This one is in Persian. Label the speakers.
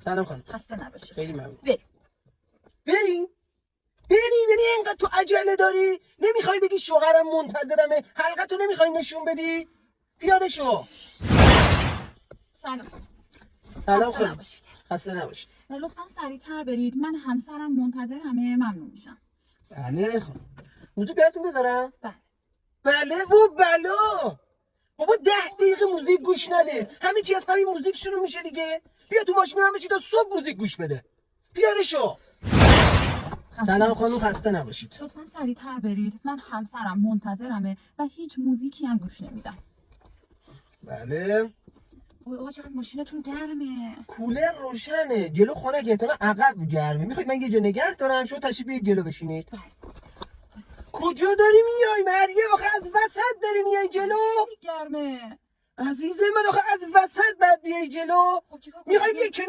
Speaker 1: سلام خانم.
Speaker 2: خسته نباشید.
Speaker 1: خیلی ممنون.
Speaker 2: بریم.
Speaker 1: بریم اینقدر تو عجله داری؟ نمیخوای بگی شوهرم منتظرمه؟ حلقتو نمیخوای نشون بدی؟ پیاده شو.
Speaker 2: سلام.
Speaker 1: سلام
Speaker 2: خسته
Speaker 1: خانم.
Speaker 2: نباشید.
Speaker 1: خسته نباشید.
Speaker 2: لطفاً سریعتر برید. من همسرم منتظرمه. ممنون میشم.
Speaker 1: بله خانم. موزیک براتون بذارم؟
Speaker 2: بله.
Speaker 1: بله و بلا. بابا 10 دقیقه موزیک گوش نده. همه چی از همین موزیک شروع میشه دیگه. بیا تو ماشین من بشی تا صبح موزیک گوش بده. پیاده شو. سلام خانم، خسته نباشید.
Speaker 2: لطفاً سریعتر برید. من همسرم منتظرمه و هیچ موزیکی هم گوش نمیدم.
Speaker 1: بله.
Speaker 2: آقا چقدر ماشینتون گرمه.
Speaker 1: کولر روشنه. جلو خونه احتمالاً عقب گرمه. میخواید من یه جا نگه دارم شما تشریف بیارید جلو بشینید؟
Speaker 2: بله.
Speaker 1: کجا داری میای مریم؟ آخه از وسط داری میای جلو؟
Speaker 2: گرمه.
Speaker 1: عزیز من آخه از وسط بعد بیای جلو.
Speaker 2: خب چیکار کنم؟
Speaker 1: میخوای بیای کنار